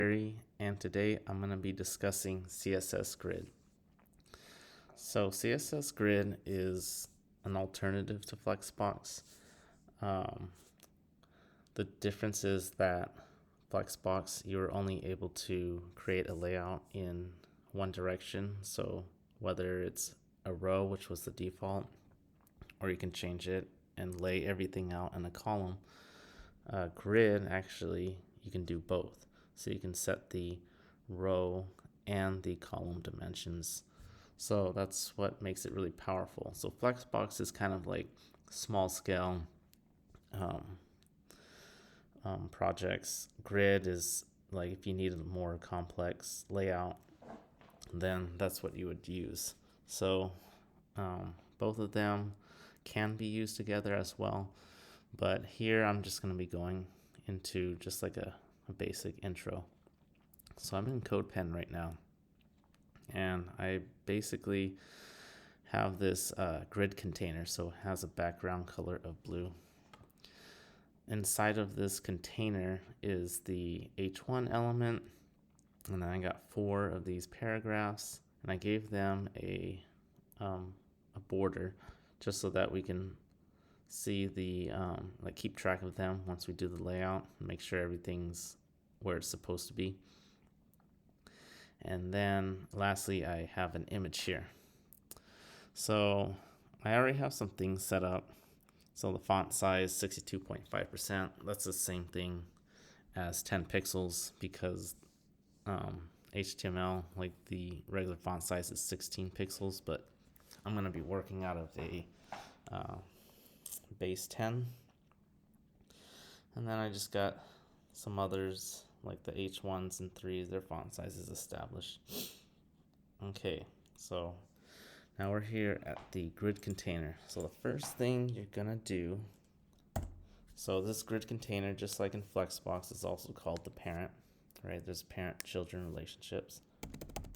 And today I'm going to be discussing CSS Grid. So CSS Grid is an alternative to Flexbox. The difference is that Flexbox, you're only able to create a layout in one direction. So whether it's a row, which was the default, or you can change it and lay everything out in a column. Grid, actually, you can do both. So you can set the row and the column dimensions. So that's what makes it really powerful. So Flexbox is kind of like small scale projects. Grid is like if you need a more complex layout, then that's what you would use. So both of them can be used together as well. But here I'm just going to be going into just like a basic intro. So I'm in CodePen right now, and I basically have this grid container, so it has a background color of blue. Inside of this container is the H1 element, and then I got 4 of these paragraphs, and I gave them a border just so that we can see the like keep track of them once we do the layout and make sure everything's where it's supposed to be. And then lastly, I have an image here. So I already have some things set up. So the font size 62.5%, that's the same thing as 10 pixels because HTML, like the regular font size is 16 pixels, but I'm going to be working out of a base 10. And then I just got some others like the H1s and 3s, their font size is established. Okay, so now we're here at the grid container. So the first thing you're gonna do, so this grid container, just like in Flexbox, is also called the parent, right? There's parent-children relationships.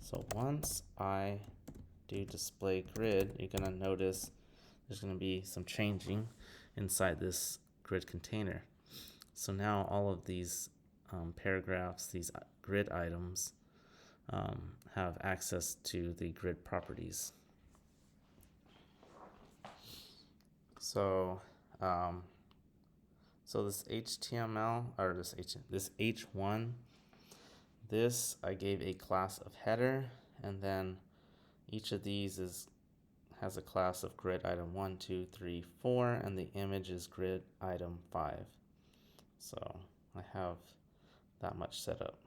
So once I do display grid, you're gonna notice there's gonna be some changing inside this grid container. So now all of these paragraphs, these grid items, have access to the grid properties. So, so this HTML or this H1, this I gave a class of header, and then each of these has a class of grid item 1, 2, 3, 4, and the image is grid item 5. So I have that much set up.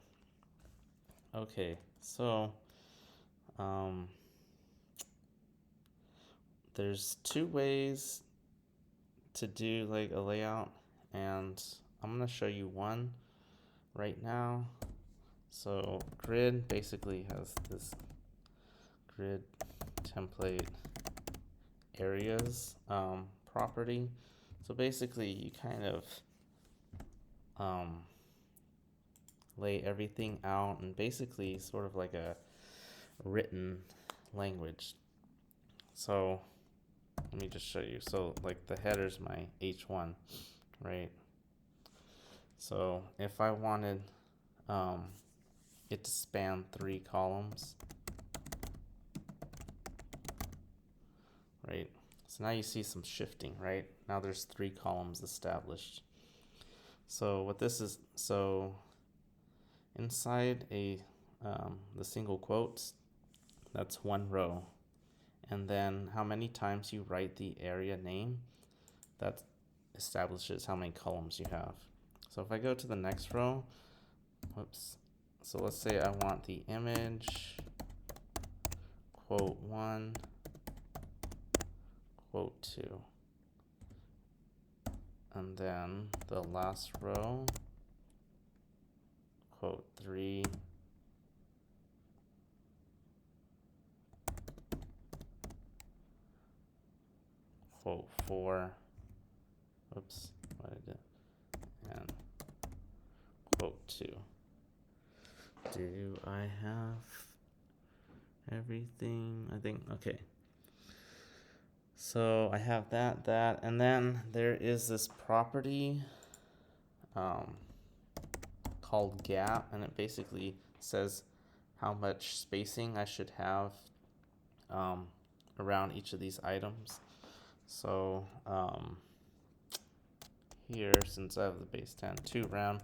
Okay, so there's 2 ways to do like a layout, and I'm gonna show you one right now. So grid basically has this grid template areas property. So basically you kind of lay everything out and basically sort of like a written language. So let me just show you. So like the header's my H1, right? So if I wanted it to span 3 columns, right? So now you see some shifting, right? Now there's 3 columns established. So what this is, so inside the single quotes, that's 1 row. And then how many times you write the area name, that establishes how many columns you have. So if I go to the next row, whoops. So let's say I want the image, quote 1, quote 2. And then the last row, quote 3, quote 4, oops, what I did, and quote 2. Do I have everything? I think, okay. So I have that, and then there is this property called gap, and it basically says how much spacing I should have around each of these items. So here, since I have the base 10, 2 round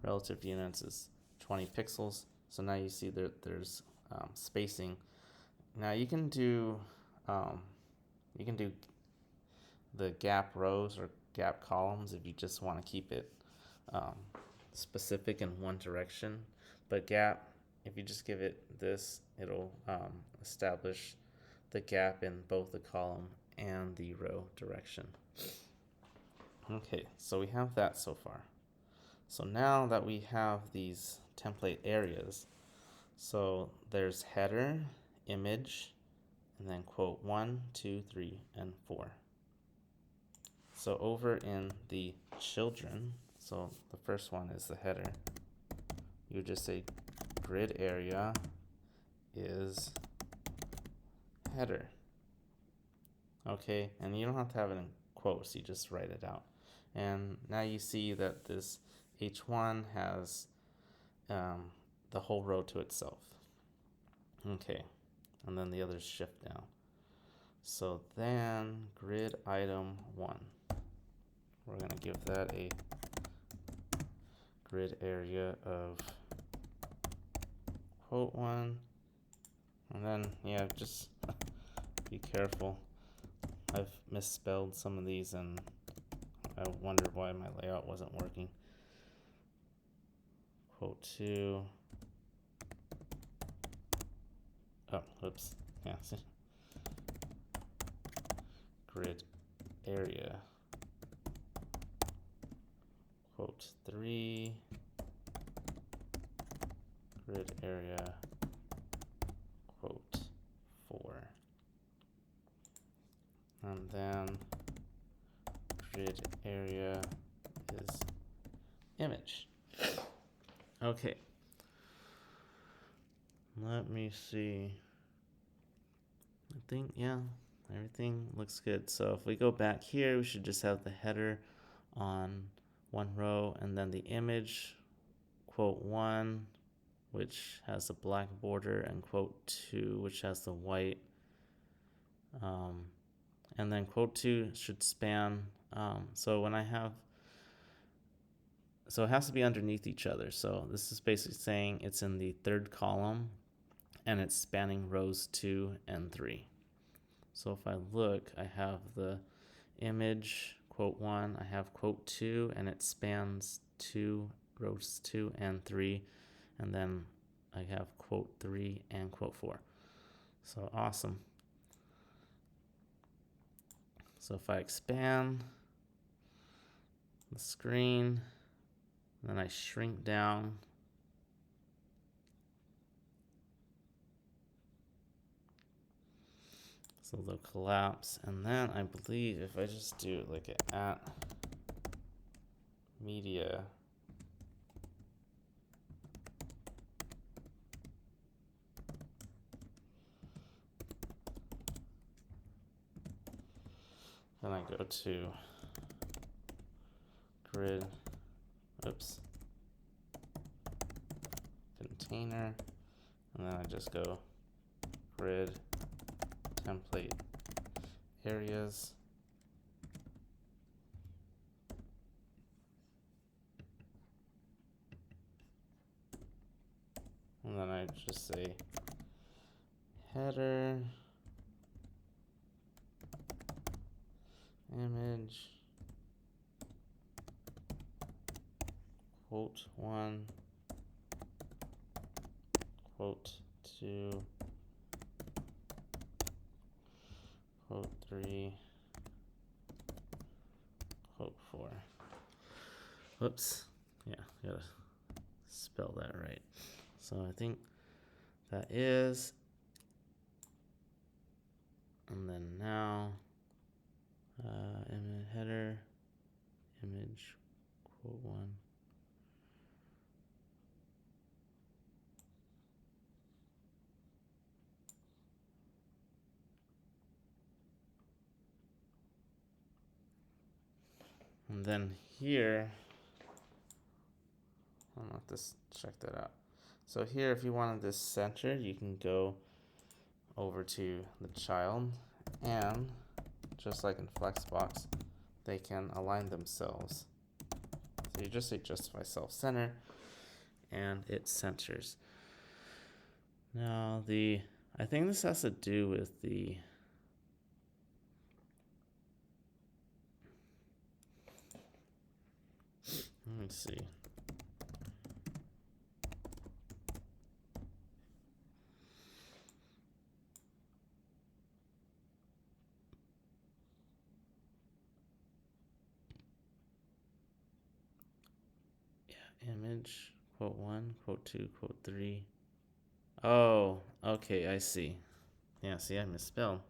relative units is 20 pixels. So now you see that there's spacing. Now you can do the gap rows or gap columns if you just want to keep it specific in one direction. But gap, if you just give it this, it'll establish the gap in both the column and the row direction. Okay, so we have that so far. So now that we have these template areas, so there's header, image, and then quote 1, 2, 3, and 4. So over in the children, so the first one is the header, you would just say grid area is header. Okay, and you don't have to have it in quotes, you just write it out. And now you see that this H1 has the whole row to itself. Okay, and then the others shift down. So then grid item 1, we're going to give that a grid area of quote 1, and then yeah, just be careful. I've misspelled some of these and I wondered why my layout wasn't working. Quote 2. Oh, oops. Yeah, see? Grid area. Quote 3. Grid area. Quote 4. And then grid area is image. Okay. Let me see. I think, yeah, everything looks good. So if we go back here, we should just have the header on one row, and then the image, quote 1, which has a black border, and quote 2, which has the white. And then quote 2 should span. So it has to be underneath each other. So this is basically saying it's in the third column and it's spanning rows 2 and 3. So if I look, I have the image, quote 1, I have quote 2, and it spans rows 2 and 3, and then I have quote 3 and quote 4. So awesome. So if I expand the screen, then I shrink down, so they'll collapse. And then I believe if I just do like an at media, then I go to grid, container, and then I just go grid template areas. And then I just say header, image, quote 1, quote 2, quote 3, quote 4. Whoops. Yeah, gotta spell that right. So I think that is. And then now, image header, image, quote 1. And then here, I'm gonna have to check that out. So here, if you wanted this center, you can go over to the child, and just like in Flexbox, they can align themselves. So you just say justify self-center, and it centers. Now I think this has to do with the let me see. Image, quote 1, quote 2, quote 3. Oh, okay, I see. Yeah, see, I misspelled.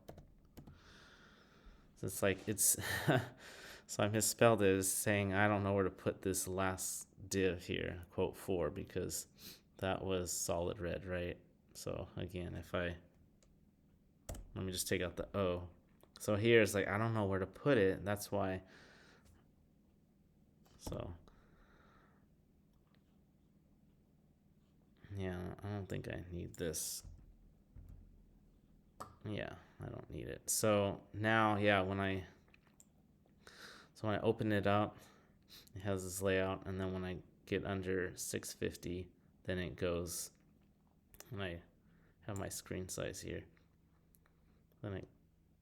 So it's like, it's, so I misspelled it as saying I don't know where to put this last div here, quote 4, because that was solid red, right? So again, let me just take out the O. So here it's like, I don't know where to put it. That's why, so. Yeah, I don't think I need this. Yeah, I don't need it. So now, yeah, when I open it up, it has this layout, and then when I get under 650, then it goes, and I have my screen size here, then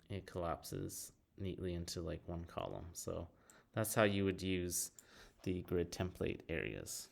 it collapses neatly into like one column. So that's how you would use the grid template areas.